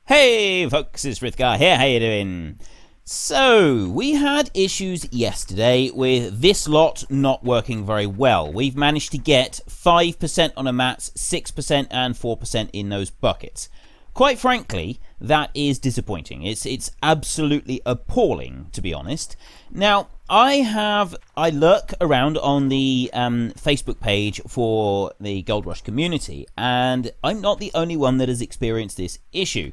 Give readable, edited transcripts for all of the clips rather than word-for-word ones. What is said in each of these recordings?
Hey folks, it's Frithgar here, how you doing? So, we had issues yesterday with this lot not working very well. We've managed to get 5% on a mats, 6% and 4% in those buckets. Quite frankly, that is disappointing. It's absolutely appalling, to be honest. Now, I lurk around on the Facebook page for the Gold Rush community, and I'm not the only one that has experienced this issue.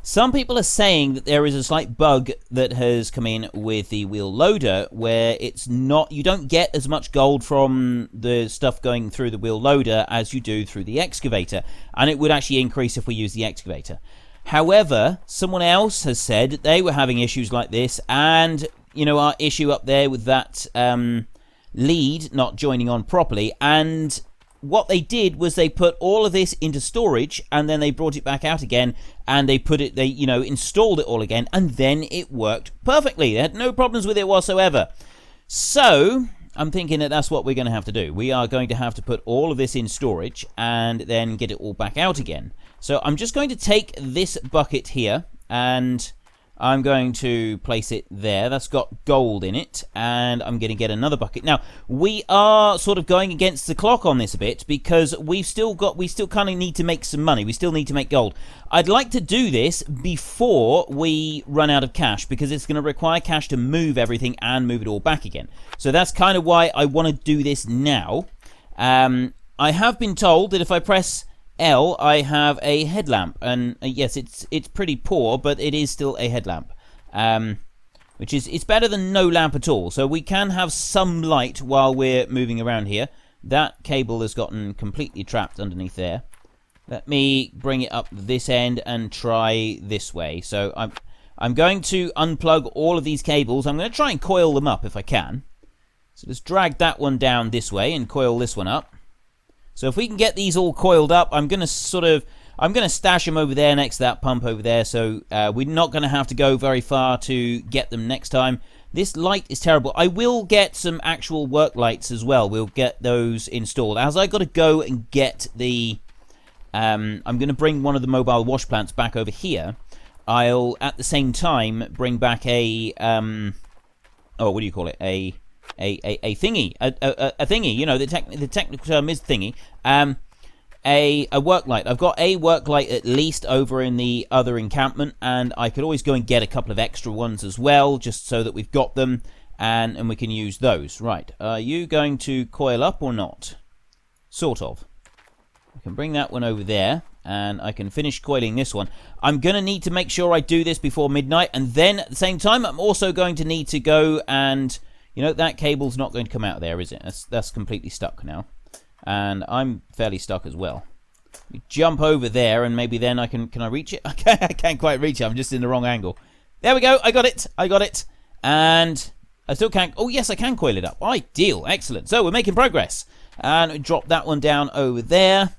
Some people are saying that there is a slight bug that has come in with the wheel loader where it's not, you don't get as much gold from the stuff going through the wheel loader as you do through the excavator, and it would actually increase if we use the excavator. However, someone else has said that they were having issues like this, and you know, our issue up there with that lead not joining on properly, and what they did was they put all of this into storage and then they brought it back out again and they installed it all again, and then it worked perfectly. They had no problems with it whatsoever. So I'm thinking that that's what we're going to have to do. We are going to have to put all of this in storage and then get it all back out again. So I'm just going to take this bucket here and I'm going to place it there. That's got gold in it, and I'm going to get another bucket. Now, we are sort of going against the clock on this a bit because we still kind of need to make some money. We still need to make gold. I'd like to do this before we run out of cash because it's going to require cash to move everything and move it all back again. So that's kind of why I want to do this now. I have been told that if I press L, I have a headlamp, and yes, it's pretty poor, but it is still a headlamp, which is, it's better than no lamp at all. So we can have some light while we're moving around here. That cable has gotten completely trapped underneath there. Let me bring it up this end and try this way. So I'm going to unplug all of these cables. I'm going to try and coil them up if I can. So let's drag that one down this way and coil this one up. So if we can get these all coiled up, I'm going to stash them over there next to that pump over there, so we're not going to have to go very far to get them next time. This light is terrible. I will get some actual work lights as well. We'll get those installed. As I got to go and get the... I'm going to bring one of the mobile wash plants back over here. I'll, at the same time, bring back a... what do you call it? A thingy, a thingy, you know, the technical term is thingy, a work light. I've got a work light at least over in the other encampment, and I could always go and get a couple of extra ones as well, just so that we've got them, and we can use those. Right, are you going to coil up or not? Sort of. I can bring that one over there, and I can finish coiling this one. I'm going to need to make sure I do this before midnight, and then at the same time, I'm also going to need to go and... You know, that cable's not going to come out there, is it? That's completely stuck now. And I'm fairly stuck as well. You jump over there, and maybe then I can I reach it? I can't quite reach it. I'm just in the wrong angle. There we go. I got it. And I still can't... Oh, yes, I can coil it up. Ideal. Excellent. So we're making progress. And we drop that one down over there.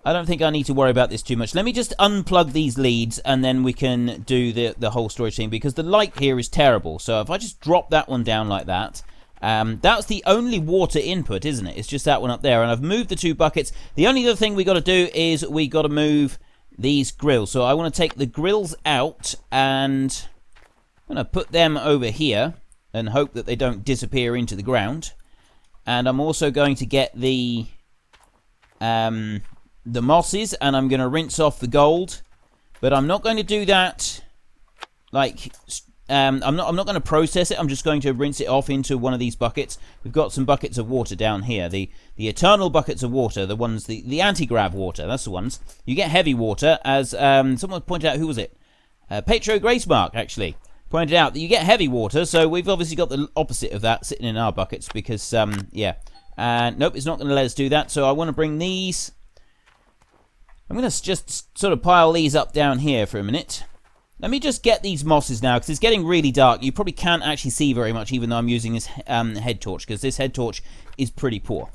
I don't think I need to worry about this too much. Let me just unplug these leads and then we can do the whole storage thing, because the light here is terrible. So if I just drop that one down like that, that's the only water input, isn't it? It's just that one up there, and I've moved the two buckets. The only other thing we got to do is we got to move these grills. So I want to take the grills out and I'm going to put them over here and hope that they don't disappear into the ground. And I'm also going to get the mosses, and I'm going to rinse off the gold, but I'm not going to do that like I'm not going to process it. I'm just going to rinse it off into one of these buckets. We've got some buckets of water down here, the eternal buckets of water, the ones, the anti-grav water, that's the ones. You get heavy water, as someone pointed out. Who was it? Petro Gracemark actually pointed out that you get heavy water, so we've obviously got the opposite of that sitting in our buckets, because yeah, and nope, it's not going to let us do that. So I want to bring these. I'm going to just sort of pile these up down here for a minute. Let me just get these mosses now, because it's getting really dark. You probably can't actually see very much, even though I'm using this head torch, because this head torch is pretty poor.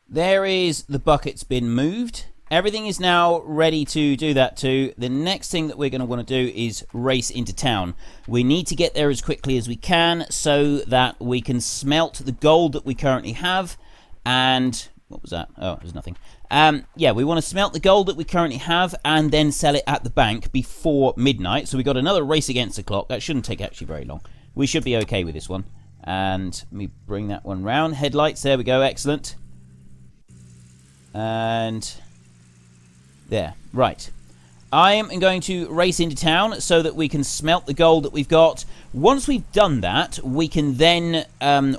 There is the bucket's been moved. Everything is now ready to do that too. The next thing that we're going to want to do is race into town. We need to get there as quickly as we can so that we can smelt the gold that we currently have, and What was that? Oh, it was nothing. Yeah, we want to smelt the gold that we currently have and then sell it at the bank before midnight. So we got another race against the clock. That shouldn't take actually very long. We should be okay with this one. And let me bring that one round. Headlights, there we go, excellent. And there, right. I am going to race into town so that we can smelt the gold that we've got. Once we've done that, we can then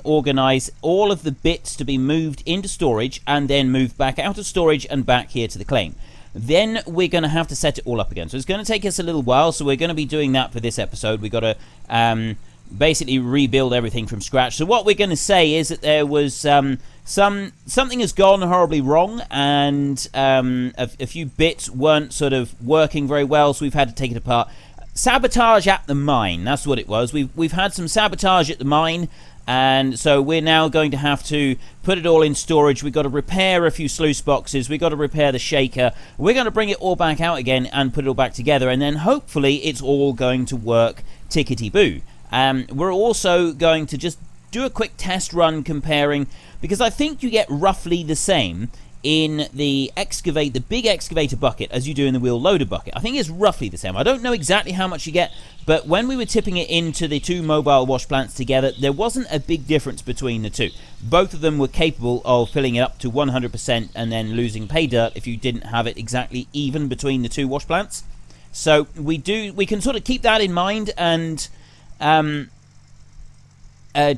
organise all of the bits to be moved into storage and then moved back out of storage and back here to the claim. Then we're going to have to set it all up again. So it's going to take us a little while, so we're going to be doing that for this episode. We've got to basically rebuild everything from scratch. So what we're going to say is that there was something has gone horribly wrong, and a few bits weren't sort of working very well, so we've had to take it apart. Sabotage at the mine, that's what it was. We've had some sabotage at the mine, and so we're now going to have to put it all in storage. We've got to repair a few sluice boxes. We've got to repair the shaker. We're going to bring it all back out again and put it all back together, and then hopefully it's all going to work tickety-boo. We're also going to just do a quick test run comparing, because I think you get roughly the same in the big excavator bucket as you do in the wheel loader bucket. I think it's roughly the same. I don't know exactly how much you get, but when we were tipping it into the two mobile wash plants together, there wasn't a big difference between the two. Both of them were capable of filling it up to 100% and then losing pay dirt if you didn't have it exactly even between the two wash plants. So we can sort of keep that in mind, and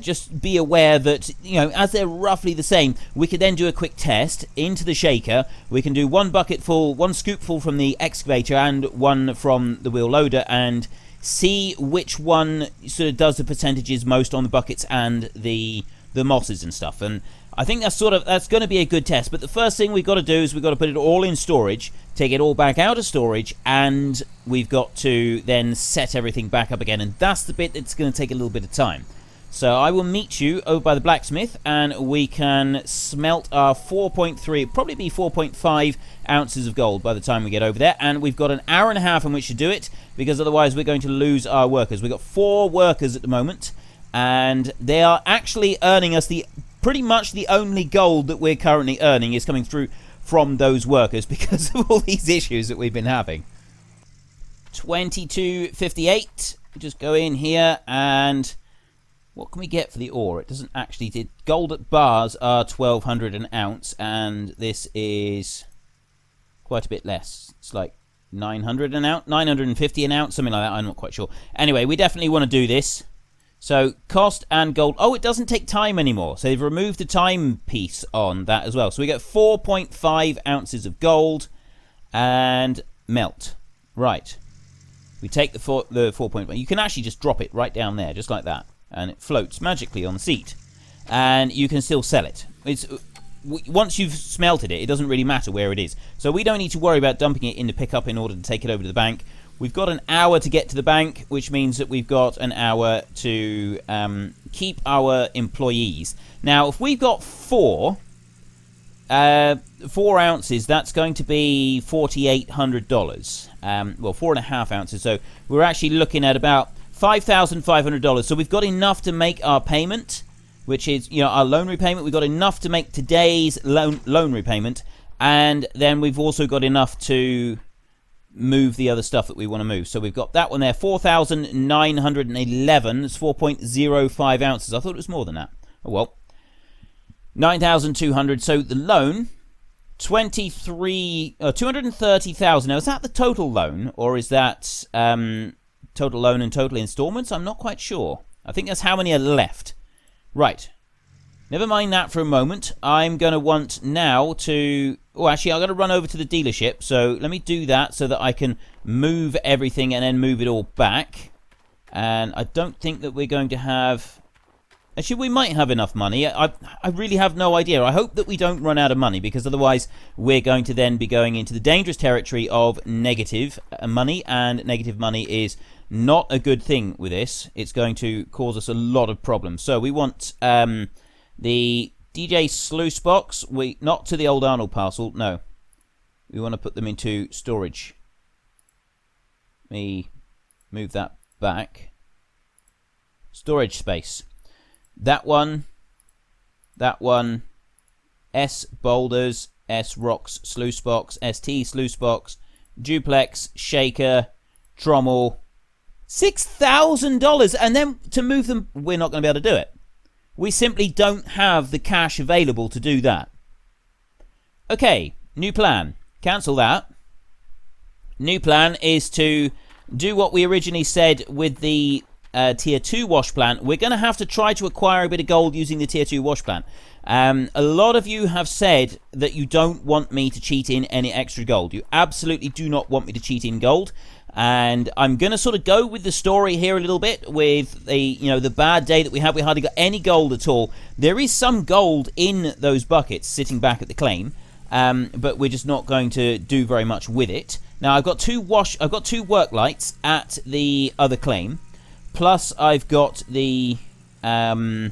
just be aware that, you know, as they're roughly the same, we could then do a quick test into the shaker. We can do one scoopful from the excavator and one from the wheel loader, and see which one sort of does the percentages most on the buckets and the mosses and stuff. And I think that's going to be a good test. But the first thing we've got to do is we've got to put it all in storage, take it all back out of storage, and we've got to then set everything back up again. And that's the bit that's going to take a little bit of time. So I will meet you over by the blacksmith, and we can smelt our 4.3, probably be 4.5 ounces of gold by the time we get over there. And we've got an hour and a half in which to do it, because otherwise we're going to lose our workers. We've got 4 workers at the moment, and they are actually earning us pretty much the only gold that we're currently earning is coming through from those workers because of all these issues that we've been having. 22.58. Just go in here and... what can we get for the ore? It doesn't actually... gold at bars are 1,200 an ounce, and this is quite a bit less. It's like 900 an ounce, 950 an ounce, something like that. I'm not quite sure. Anyway, we definitely want to do this. So, cost and gold. Oh, it doesn't take time anymore. So, they've removed the time piece on that as well. So, we get 4.5 ounces of gold and melt. Right. We take the 4.1. You can actually just drop it right down there, just like that. And it floats magically on the seat, and you can still sell it. Once you've smelted it, it doesn't really matter where it is. So we don't need to worry about dumping it in the pickup in order to take it over to the bank. We've got an hour to get to the bank, which means that we've got an hour to keep our employees. Now, if we've got 4 ounces, that's going to be $4,800. Well, 4.5 ounces. So we're actually looking at about $5,500. So we've got enough to make our payment, which is, you know, our loan repayment. We've got enough to make today's loan repayment, and then we've also got enough to move the other stuff that we want to move. So we've got that one there, 4,911. It's 4.05 ounces. I thought it was more than that. Oh well. 9,200. So the loan, 230,000. Now, is that the total loan, or is that total loan and total installments? I'm not quite sure. I think that's how many are left. Right. Never mind that for a moment. I'm going to want now to... oh, actually, I'm going to run over to the dealership. So let me do that so that I can move everything and then move it all back. And I don't think that we're going to have... actually, we might have enough money. I really have no idea. I hope that we don't run out of money, because otherwise we're going to then be going into the dangerous territory of negative money, and negative money is not a good thing with this. It's going to cause us a lot of problems. So we want the DJ sluice box. Not to the Old Arnold parcel, no. We want to put them into storage. Let me move that back. Storage space. That one, S boulders, S rocks, sluice box, ST sluice box, duplex, shaker, trommel. $6,000, and then to move them, we're not going to be able to do it. We simply don't have the cash available to do that. Okay, new plan. Cancel that. New plan is to do what we originally said with the tier 2 wash plant. We're going to have to try to acquire a bit of gold using the tier 2 wash plant. A lot of you have said that you don't want me to cheat in any extra gold. You absolutely do not want me to cheat in gold. And I'm going to sort of go with the story here a little bit with the bad day that we had. We hardly got any gold at all. There is some gold in those buckets sitting back at the claim, but we're just not going to do very much with it. Now I've got two work lights at the other claim, plus I've got the tier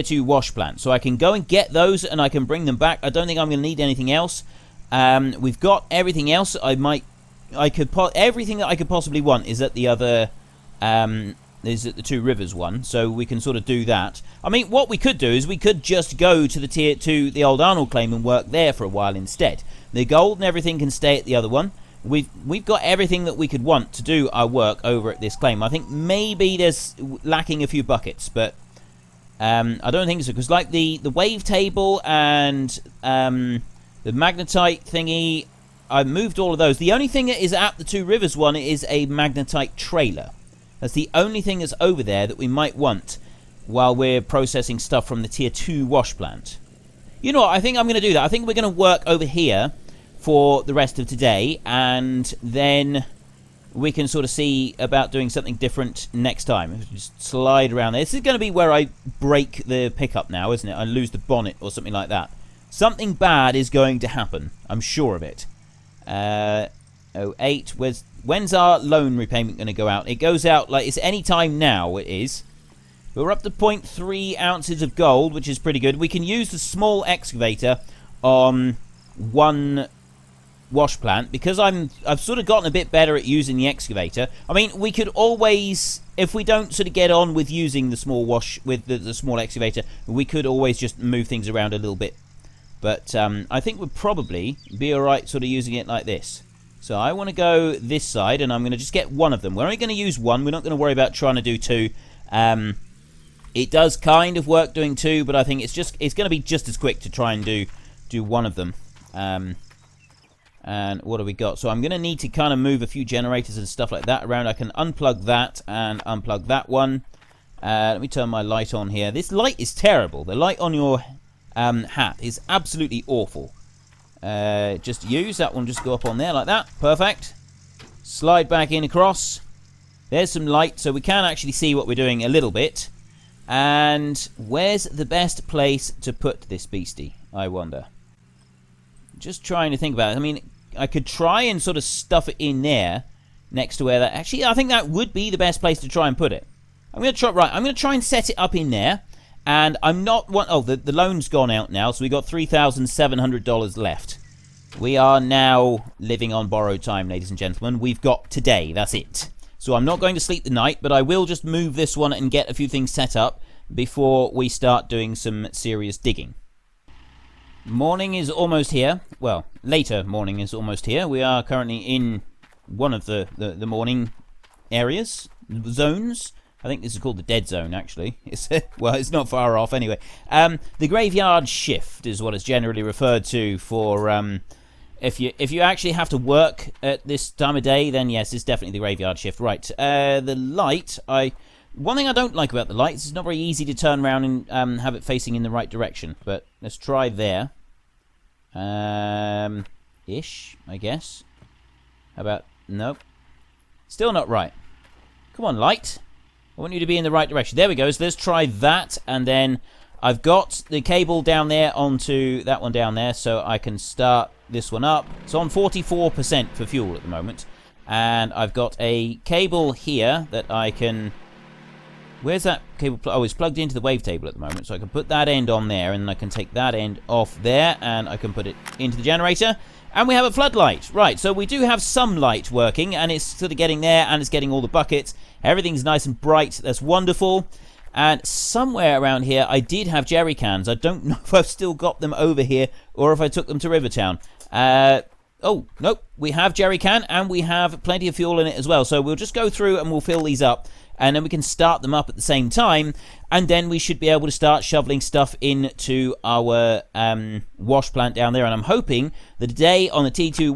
2 wash plant, so I can go and get those and I can bring them back. I don't think I'm going to need anything else. We've got everything else. Everything that I could possibly want is at the other, is at the Two Rivers one, so we can sort of do that. I mean, what we could do is we could just go to the Old Arnold claim and work there for a while instead. The gold and everything can stay at the other one. We've got everything that we could want to do our work over at this claim. I think maybe there's lacking a few buckets, but I don't think so, because like the wave table and the magnetite thingy, I moved all of those. The only thing that is at the Two Rivers one is a magnetite trailer. That's the only thing that's over there that we might want while we're processing stuff from the tier 2 wash plant. You know what? I think I'm going to do that. I think we're going to work over here for the rest of today, and then we can sort of see about doing something different next time. Just slide around there. This is going to be where I break the pickup now, isn't it? I lose the bonnet or something like that. Something bad is going to happen. I'm sure of it. 08. When's our loan repayment going to go out? It goes out like it's any time now. It is. We're up to 0.3 ounces of gold, which is pretty good. We can use the small excavator on one wash plant because I've sort of gotten a bit better at using the excavator. I mean, we could always, if we don't sort of get on with using the small the small excavator, we could always just move things around a little bit. But I think we'd probably be alright sort of using it like this. So I want to go this side, and I'm going to just get one of them. We're only going to use one. We're not going to worry about trying to do two. It does kind of work doing two, but I think it's going to be just as quick to try and do one of them. And what do we got? So I'm going to need to kind of move a few generators and stuff like that around. I can unplug that and unplug that one. Let me turn my light on here. This light is terrible. The light on your hat is absolutely awful. Just use that one. Just go up on there like that. Perfect. Slide back in across. There's some light, so we can actually see what we're doing a little bit. And where's the best place to put this beastie, I wonder? Just trying to think about it. I mean, I could try and sort of stuff it in there next to where that... Actually, I think that would be the best place to try and put it. I'm going to try... Right, I'm going to try and set it up in there. And I'm not... Oh, the loan's gone out now, so we got $3,700 left. We are now living on borrowed time, ladies and gentlemen. We've got today. That's it. So I'm not going to sleep the night, but I will just move this one and get a few things set up before we start doing some serious digging. Morning is almost here. Well, later morning is almost here. We are currently in one of the morning areas, zones. I think this is called the dead zone, actually. Well, it's not far off anyway. The graveyard shift is what it's generally referred to for... If you actually have to work at this time of day, then yes, it's definitely the graveyard shift. Right, the light, one thing I don't like about the light is it's not very easy to turn around and have it facing in the right direction. But let's try there. Ish, I guess. How about, nope. Still not right. Come on, light. I want you to be in the right direction. There we go, so let's try that, and then I've got the cable down there onto that one down there, so I can start this one up. It's on 44% for fuel at the moment. And I've got a cable here that I can... Where's that cable? Oh, it's plugged into the wavetable at the moment. So I can put that end on there, and I can take that end off there, and I can put it into the generator. And we have a floodlight. Right, so we do have some light working, and it's sort of getting there, and it's getting all the buckets. Everything's nice and bright. That's wonderful. And somewhere around here, I did have jerry cans. I don't know if I've still got them over here or if I took them to Rivertown. Oh, nope. We have jerry can and we have plenty of fuel in it as well. So we'll just go through and we'll fill these up. And then we can start them up at the same time. And then we should be able to start shoveling stuff into our wash plant down there. And I'm hoping that today on the T2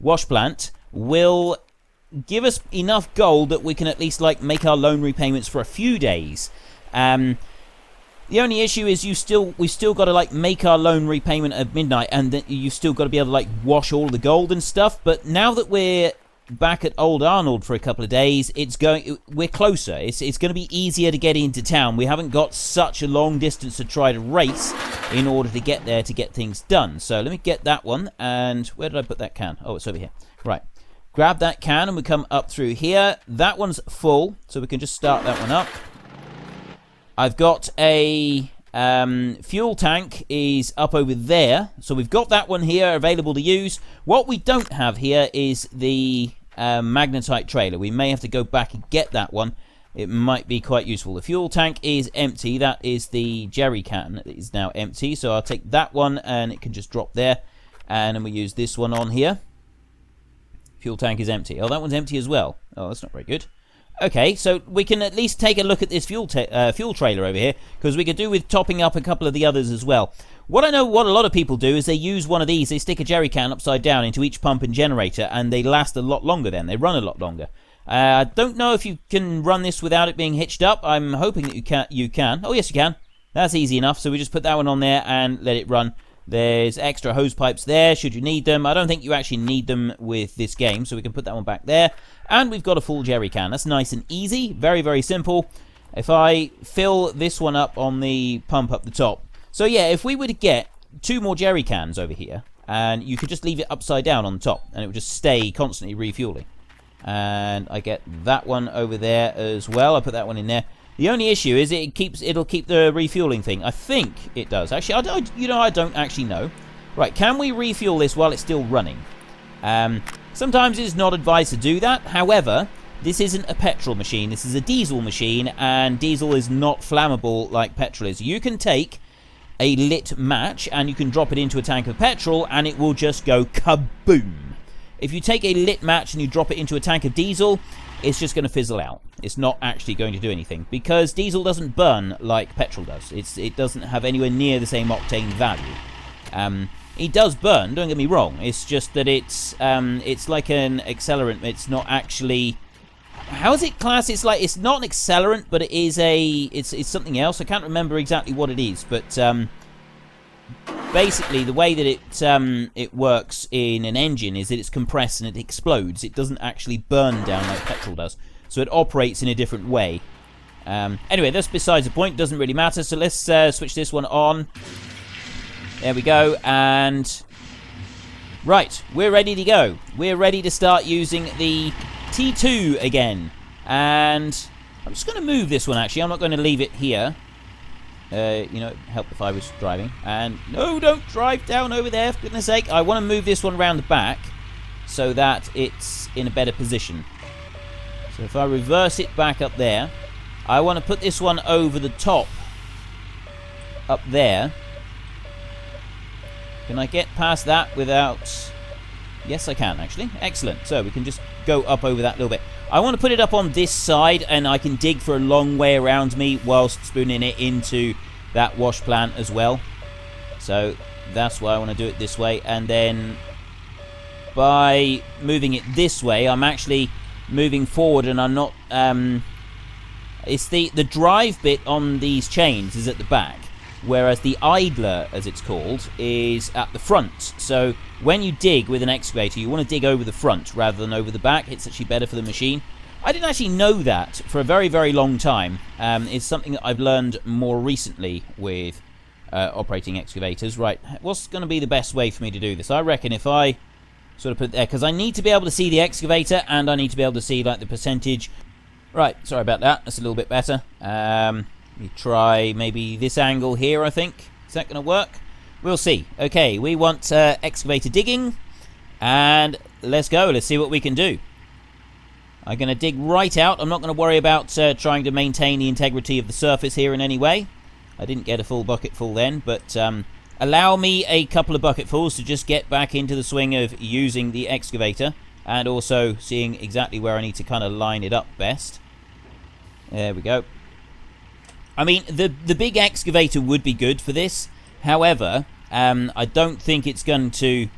wash plant will give us enough gold that we can at least like make our loan repayments for a few days. The only issue is we've still got to like make our loan repayment at midnight, and then you've still got to be able to like wash all the gold and stuff. But now that we're back at Old Arnold for a couple of days, we're closer. It's going to be easier to get into town. We haven't got such a long distance to try to race in order to get there to get things done. So let me get that one. And where did I put that can? Oh, it's over here. Right. Grab that can and we come up through here. That one's full, so we can just start that one up. I've got a fuel tank is up over there. So we've got that one here available to use. What we don't have here is the magnetite trailer. We may have to go back and get that one. It might be quite useful. The fuel tank is empty. That is the jerry can that is now empty. So I'll take that one and it can just drop there. And then we use this one on here. Fuel tank is empty. Oh, that one's empty as well. Oh, that's not very good. Okay, so we can at least take a look at this fuel trailer over here, because we could do with topping up a couple of the others as well. What I know what a lot of people do is they use one of these. They stick a jerry can upside down into each pump and generator, and they last a lot longer then. They run a lot longer. I don't know if you can run this without it being hitched up. I'm hoping that you can. Oh, yes, you can. That's easy enough. So we just put that one on there and let it run. There's extra hose pipes there should you need them. I don't think you actually need them with this game, so we can put that one back there. And we've got a full jerry can. That's nice and easy. Very, very simple. If I fill this one up on the pump up the top. So yeah, if we were to get 2 more jerry cans over here, and you could just leave it upside down on the top, and it would just stay constantly refueling. And I get that one over there as well. I put that one in there. The only issue is it'll keep the refueling thing. I think it does. Actually, I don't actually know. Right, can we refuel this while it's still running? Sometimes it's not advised to do that. However, this isn't a petrol machine. This is a diesel machine, and diesel is not flammable like petrol is. You can take a lit match and you can drop it into a tank of petrol and it will just go kaboom. If you take a lit match and you drop it into a tank of diesel, it's just going to fizzle out. It's not actually going to do anything, because diesel doesn't burn like petrol does. It doesn't have anywhere near the same octane value. It does burn, don't get me wrong. It's just that it's like an accelerant. It's not actually... How is it classed? It's not an accelerant, but it's something else. I can't remember exactly what it is, but basically the way that it works in an engine is that it's compressed and it explodes. It doesn't actually burn down like petrol does, so it operates in a different way. Anyway, that's besides the point. Doesn't really matter. So let's switch this one on. There we go, and right, we're ready to go. We're ready to start using the T2 again, and I'm just going to move this one. Actually, I'm not going to leave it here. Help if I was driving. And no, don't drive down over there, for goodness sake. I want to move this one around the back so that it's in a better position. So if I reverse it back up there, I want to put this one over the top up there. Can I get past that without... Yes, I can, actually. Excellent. So we can just go up over that little bit. I want to put it up on this side, and I can dig for a long way around me whilst spooning it into that wash plant as well. So that's why I want to do it this way. And then by moving it this way, I'm actually moving forward, and I'm not... it's the drive bit on these chains is at the back, whereas the idler, as it's called, is at the front. So when you dig with an excavator, you want to dig over the front rather than over the back. It's actually better for the machine. I didn't actually know that for a very, very long time. It's something that I've learned more recently with operating excavators. Right, what's going to be the best way for me to do this? I reckon if I sort of put it there, because I need to be able to see the excavator, and I need to be able to see like the percentage. Right, sorry about that. That's a little bit better. We try maybe this angle here, I think. Is that going to work? We'll see. Okay, we want excavator digging, and let's go. Let's see what we can do. I'm going to dig right out. I'm not going to worry about trying to maintain the integrity of the surface here in any way. I didn't get a full bucketful then, but allow me a couple of bucketfuls to just get back into the swing of using the excavator and also seeing exactly where I need to kind of line it up best. There we go. I mean, the big excavator would be good for this. However, I don't think it's going to...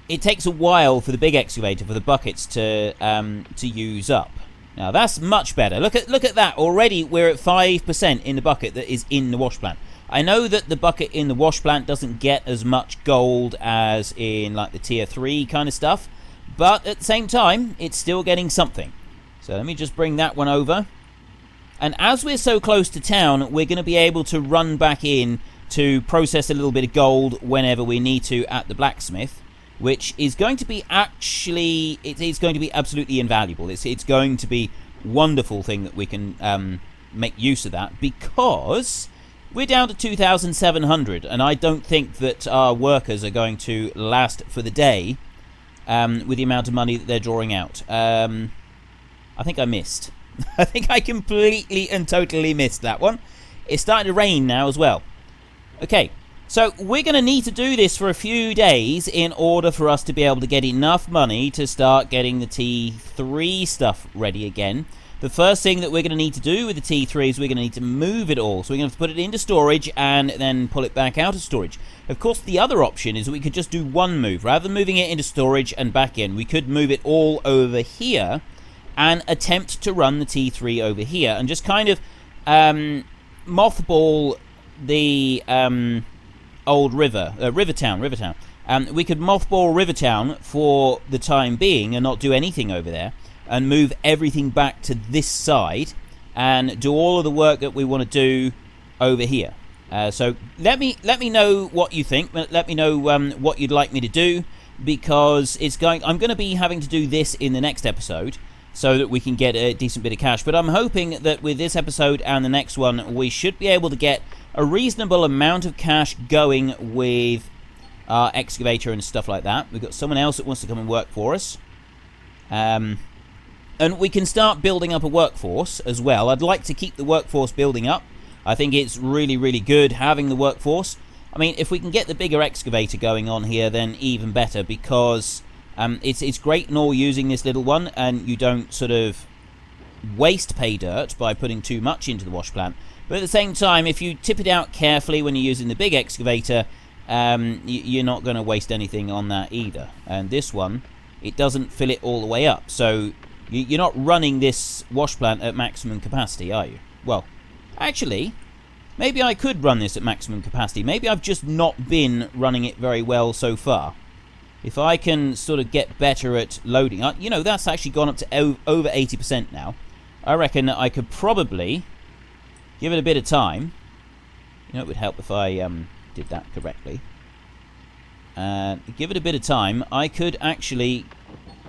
It takes a while for the big excavator, for the buckets to use up. Now, that's much better. Look at that. Already, we're at 5% in the bucket that is in the wash plant. I know that the bucket in the wash plant doesn't get as much gold as in, like, the tier 3 kind of stuff. But at the same time, it's still getting something. So let me just bring that one over. And as we're so close to town, we're going to be able to run back in to process a little bit of gold whenever we need to at the blacksmith, which is going to be actually, it is going to be absolutely invaluable. It's going to be a wonderful thing that we can make use of that, because we're down to 2,700, and I don't think that our workers are going to last for the day with the amount of money that they're drawing out. I think I missed. I think I completely and totally missed that one. It's starting to rain now as well. Okay, so we're going to need to do this for a few days in order for us to be able to get enough money to start getting the T3 stuff ready again. The first thing that we're going to need to do with the T3 is we're going to need to move it all. So we're going to have to put it into storage and then pull it back out of storage. Of course, the other option is that we could just do one move. Rather than moving it into storage and back in, we could move it all over here and attempt to run the T3 over here and just kind of mothball the old Rivertown. We could mothball Rivertown for the time being and not do anything over there, and move everything back to this side and do all of the work that we want to do over here. So let me know what you think. Let me know what you'd like me to do, because I'm going to be having to do this in the next episode so that we can get a decent bit of cash. But I'm hoping that with this episode and the next one, we should be able to get a reasonable amount of cash going with our excavator and stuff like that. We've got someone else that wants to come and work for us. And we can start building up a workforce as well. I'd like to keep the workforce building up. I think it's really, really good having the workforce. I mean, if we can get the bigger excavator going on here, then even better, because it's great and all using this little one, and you don't sort of waste pay dirt by putting too much into the wash plant. But at the same time, if you tip it out carefully when you're using the big excavator, you're not going to waste anything on that either. And this one, it doesn't fill it all the way up. So you're not running this wash plant at maximum capacity, are you? Well, actually, maybe I could run this at maximum capacity. Maybe I've just not been running it very well so far. If I can sort of get better at loading, you know, that's actually gone up to over 80% now. I reckon that I could probably give it a bit of time. You know, it would help if I did that correctly. Give it a bit of time. I could actually...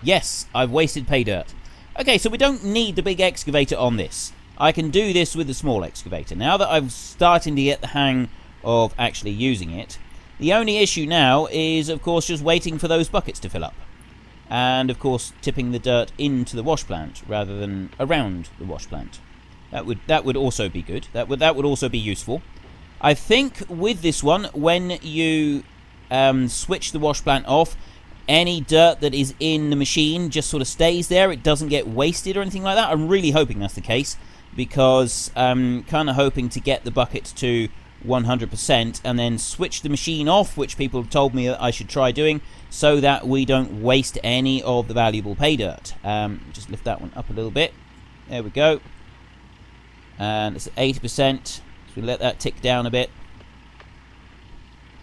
Yes, I've wasted pay dirt. Okay, so we don't need the big excavator on this. I can do this with the small excavator. Now that I'm starting to get the hang of actually using it, the only issue now is, of course, just waiting for those buckets to fill up. And, of course, tipping the dirt into the wash plant rather than around the wash plant. That would also be good. That would also be useful. I think with this one, when you switch the wash plant off, any dirt that is in the machine just sort of stays there. It doesn't get wasted or anything like that. I'm really hoping that's the case, because I'm kind of hoping to get the bucket to 100% and then switch the machine off, which people have told me that I should try doing, so that we don't waste any of the valuable pay dirt. Just lift that one up a little bit. There we go. And it's at 80%, so we let that tick down a bit.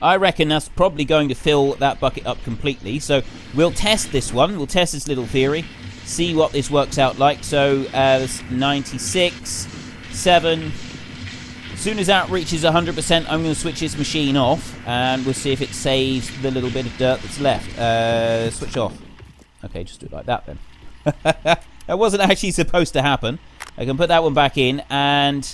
I reckon that's probably going to fill that bucket up completely. So we'll test this one. We'll test this little theory. See what this works out like. So it's 96, 7. As soon as that reaches 100%, I'm going to switch this machine off. And we'll see if it saves the little bit of dirt that's left. Switch off. Okay, just do it like that then. That wasn't actually supposed to happen. I can put that one back in, and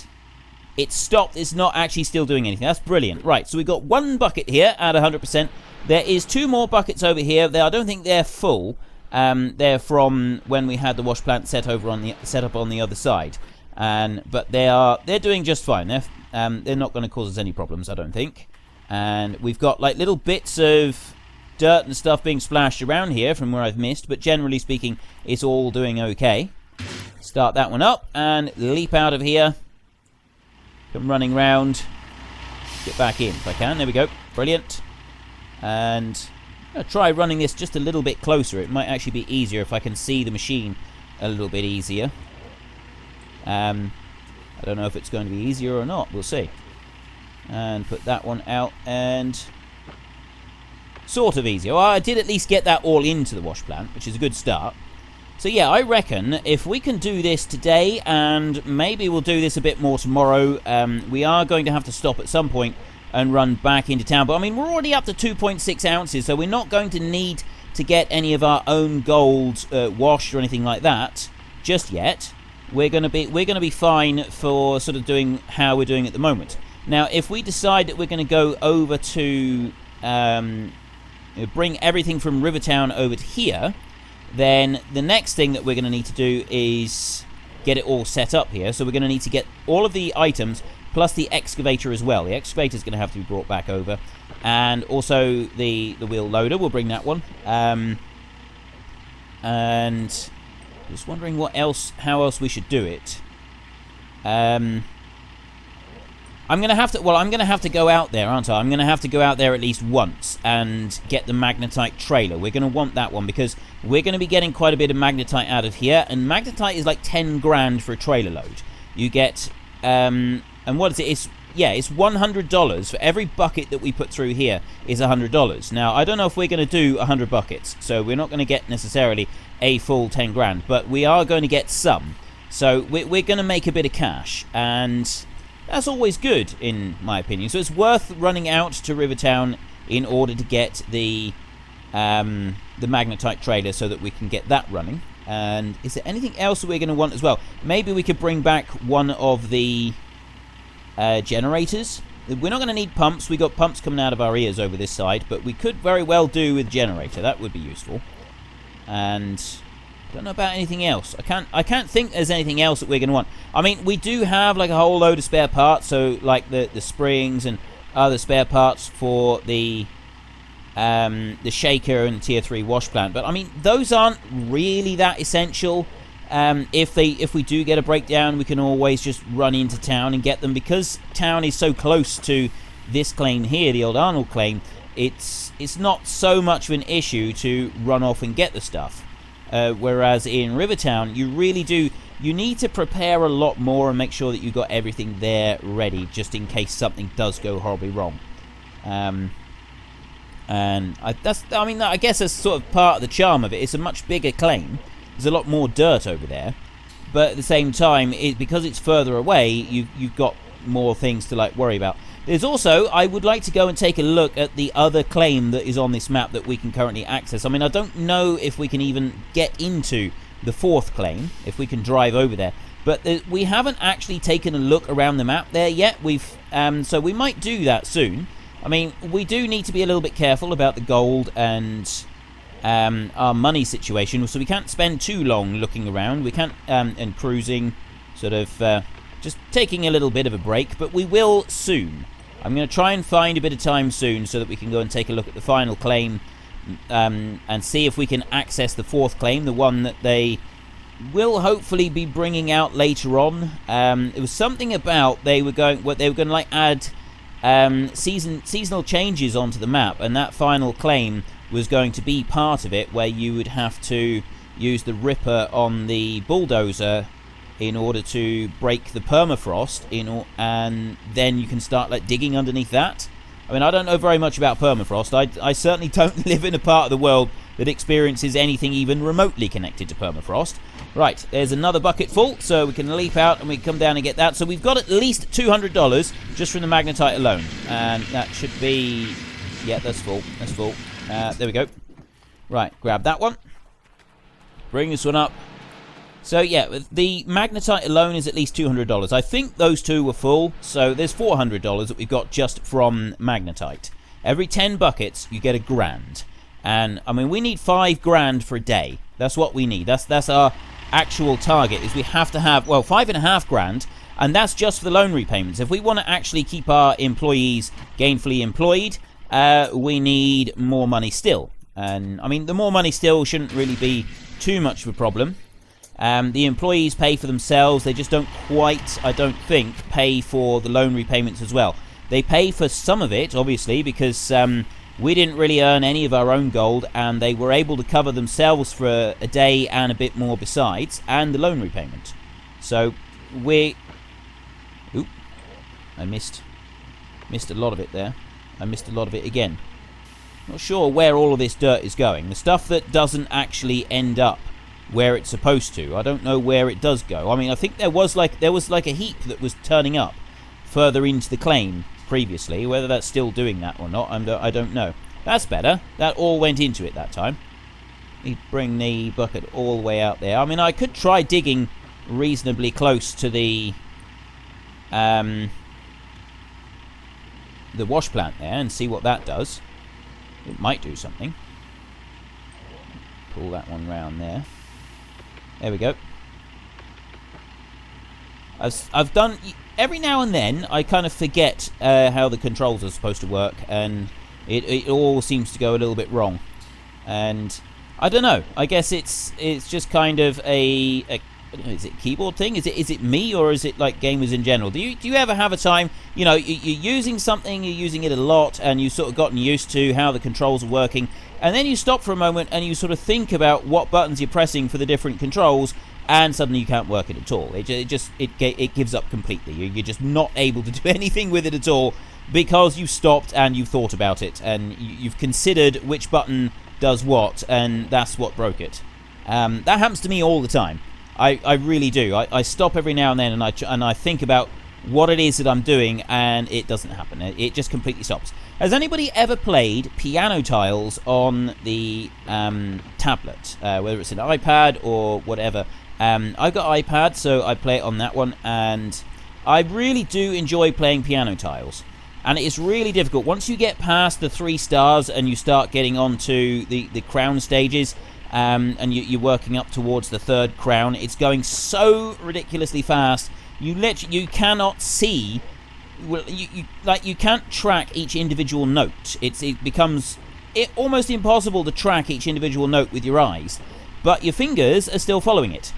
it stopped. It's not actually still doing anything. That's brilliant. Right, so we've got one bucket here at 100%. There is 2 more buckets over here. I don't think they're full. They're from when we had the wash plant set up on the other side, but they're doing just fine. They're not going to cause us any problems, I don't think. And we've got like little bits of dirt and stuff being splashed around here from where I've missed, but generally speaking, it's all doing okay. Start that one up and leap out of here. Come running round. Get back in if I can. There we go. Brilliant. And I'll try running this just a little bit closer. It might actually be easier if I can see the machine a little bit easier. I don't know if it's going to be easier or not. We'll see. And put that one out and sort of easier. Well, I did at least get that all into the wash plant, which is a good start. So yeah, I reckon if we can do this today, and maybe we'll do this a bit more tomorrow, we are going to have to stop at some point and run back into town. But I mean, we're already up to 2.6 ounces, so we're not going to need to get any of our own gold washed or anything like that just yet. We're going to be fine for sort of doing how we're doing at the moment. Now, if we decide that we're going to go over to bring everything from Rivertown over to here, then the next thing that we're going to need to do is get it all set up here. So we're going to need to get all of the items plus the excavator as well. The excavator is going to have to be brought back over, and also the wheel loader. We'll bring that one. And just wondering how else we should do it. I'm going to have to go out there, aren't I? I'm going to have to go out there at least once and get the magnetite trailer. We're going to want that one because we're going to be getting quite a bit of magnetite out of here, and magnetite is like 10 grand for a trailer load. You get, and what is it? It's $100 for every bucket that we put through here is $100. Now, I don't know if we're going to do 100 buckets, so we're not going to get necessarily a full 10 grand, but we are going to get some. So we're going to make a bit of cash, and that's always good, in my opinion. So it's worth running out to Rivertown in order to get the magnetite trailer so that we can get that running. And is there anything else that we're going to want as well? Maybe we could bring back one of the generators. We're not going to need pumps. We got pumps coming out of our ears over this side, but we could very well do with generator. That would be useful. And don't know about anything else. I can't think there's anything else that we're going to want. I mean, we do have like a whole load of spare parts, so like the springs and other spare parts for the shaker and tier 3 wash plant. But I mean, those aren't really that essential. If we do get a breakdown, we can always just run into town and get them, because town is so close to this claim here, the Old Arnold claim. It's not so much of an issue to run off and get the stuff. Whereas in Rivertown, you need to prepare a lot more and make sure that you've got everything there ready, just in case something does go horribly wrong. And I guess that's sort of part of the charm of it. It's a much bigger claim. There's a lot more dirt over there, but at the same time, because it's further away, you've got more things to like worry about. There's also, I would like to go and take a look at the other claim that is on this map that we can currently access. I mean, I don't know if we can even get into the 4th claim, if we can drive over there. But we haven't actually taken a look around the map there yet. So we might do that soon. I mean, we do need to be a little bit careful about the gold and our money situation. So we can't spend too long looking around. We can't, and cruising, sort of just taking a little bit of a break. But we will soon. I'm going to try and find a bit of time soon so that we can go and take a look at the final claim and see if we can access the 4th claim, the one that they will hopefully be bringing out later on. It was something about they were going to like add seasonal changes onto the map, and that final claim was going to be part of it, where you would have to use the ripper on the bulldozer in order to break the permafrost, and then you can start like digging underneath that. I mean, I don't know very much about permafrost. I certainly don't live in a part of the world that experiences anything even remotely connected to permafrost. Right, there's another bucket full, so we can leap out and we can come down and get that. So we've got at least $200 just from the magnetite alone, and that should be, yeah, that's full. That's full. There we go. Right, grab that one. Bring this one up. So yeah, the magnetite alone is at least $200. I think those two were full, so there's $400 that we've got just from magnetite. Every 10 buckets, you get $1,000. And, I mean, we need $5 grand for a day. That's what we need. That's our actual target, is we have to have, well, 5.5 grand, and that's just for the loan repayments. If we want to actually keep our employees gainfully employed, we need more money still. And I mean, the more money still shouldn't really be too much of a problem. The employees pay for themselves. They just don't quite, I don't think, pay for the loan repayments as well. They pay for some of it, obviously, because we didn't really earn any of our own gold, and they were able to cover themselves for a day and a bit more besides, and the loan repayment. So we... Oop. I missed a lot of it there. I missed a lot of it again. Not sure where all of this dirt is going. The stuff that doesn't actually end up where it's supposed to. I don't know where it does go. I mean, I think there was like a heap that was turning up further into the claim previously. Whether that's still doing that or not, I don't know. That's better. That all went into it that time. Let me bring the bucket all the way out there. I mean, I could try digging reasonably close to the wash plant there and see what that does. It might do something. Pull that one round there. There we go. I've done... Every now and then, I kind of forget how the controls are supposed to work, and it all seems to go a little bit wrong. And I don't know. I guess it's just kind of a is it a keyboard thing? Is it me, or is it like gamers in general? Do you ever have a time, you know, you're using something, you're using it a lot, and you've sort of gotten used to how the controls are working, and then you stop for a moment and you sort of think about what buttons you're pressing for the different controls, and suddenly you can't work it at all. It gives up completely. You're just not able to do anything with it at all because you've stopped and you've thought about it, and you've considered which button does what, and that's what broke it. That happens to me all the time. I really do. I stop every now and then, and I think about what it is that I'm doing, and it doesn't happen. It just completely stops. Has anybody ever played piano tiles on the tablet, whether it's an iPad or whatever? I've got iPad, so I play it on that one, and I really do enjoy playing piano tiles. And it's really difficult. Once you get past the 3 stars and you start getting onto the crown stages, and you're working up towards the 3rd crown, it's going so ridiculously fast. You cannot see. Well, you can't track each individual note. It becomes almost impossible to track each individual note with your eyes, but your fingers are still following it.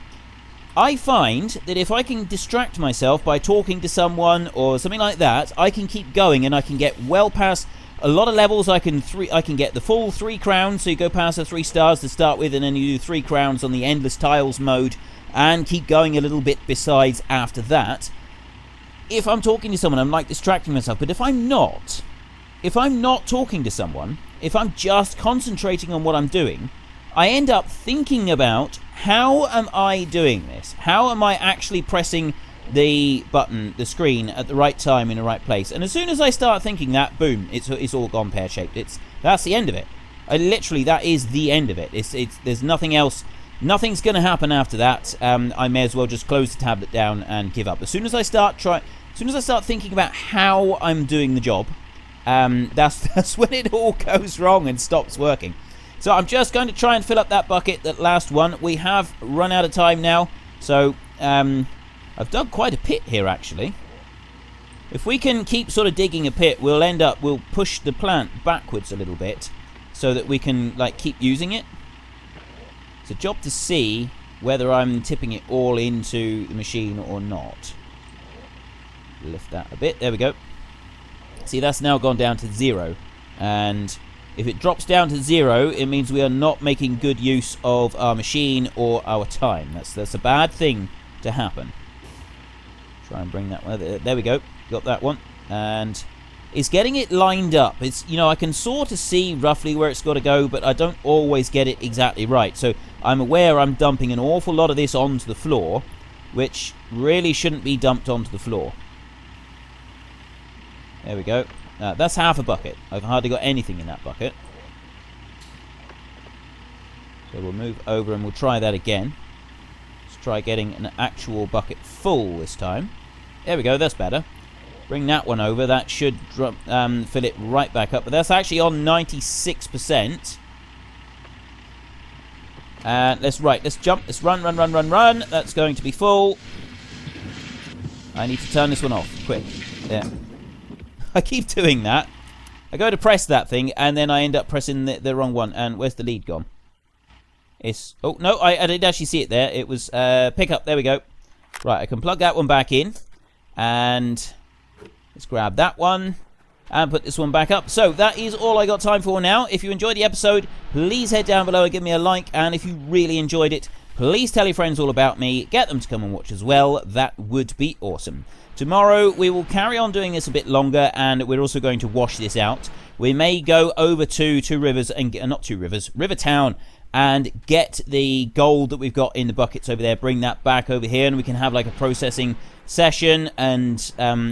I find that if I can distract myself by talking to someone or something like that, I can keep going, and I can get well past a lot of levels. I can get the full 3 crowns, so you go past the 3 stars to start with, and then you do 3 crowns on the endless tiles mode, and keep going a little bit besides after that. If I'm talking to someone, I'm like distracting myself. But if I'm not talking to someone, if I'm just concentrating on what I'm doing, I end up thinking about, how am I doing this? How am I actually pressing the button, the screen, at the right time in the right place? And as soon as I start thinking that, boom, it's all gone pear-shaped. That's the end of it. Literally, that is the end of it. There's nothing else. Nothing's going to happen after that. I may as well just close the tablet down and give up. As soon as I start thinking about how I'm doing the job, that's when it all goes wrong and stops working. So I'm just going to try and fill up that bucket, that last one. We have run out of time now, so I've dug quite a pit here, actually. If we can keep sort of digging a pit, we'll push the plant backwards a little bit so that we can keep using it. It's a job to see whether I'm tipping it all into the machine or not. Lift that a bit. There we go. See, that's now gone down to 0. And if it drops down to 0, it means we are not making good use of our machine or our time. That's a bad thing to happen. Try and bring that one. There we go. Got that one. And it's getting it lined up. I can sort of see roughly where it's got to go, but I don't always get it exactly right. So I'm aware I'm dumping an awful lot of this onto the floor, which really shouldn't be dumped onto the floor. There we go. That's half a bucket. I've hardly got anything in that bucket. So we'll move over and we'll try that again. Let's try getting an actual bucket full this time. There we go, that's better. Bring that one over. That should fill it right back up. But that's actually on 96%. And let's jump. Let's run. That's going to be full. I need to turn this one off. Quick. There. I keep doing that. I go to press that thing, and then I end up pressing the wrong one. And where's the lead gone? It's... Oh, no, I didn't actually see it there. It was pick up. There we go. Right, I can plug that one back in. And let's grab that one. And put this one back up. So that is all I got time for now. If you enjoyed the episode, please head down below and give me a like. And if you really enjoyed it, please tell your friends all about me. Get them to come and watch as well. That would be awesome. Tomorrow we will carry on doing this a bit longer, and we're also going to wash this out. We may go over to Two Rivers and not Two Rivers, Rivertown, and get the gold that we've got in the buckets over there. Bring that back over here, and we can have like a processing session and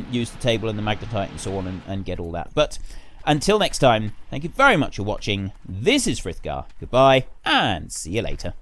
use the table and the magnetite and so on, and get all that. But until next time, thank you very much for watching. This is Frithgar. Goodbye, and see you later.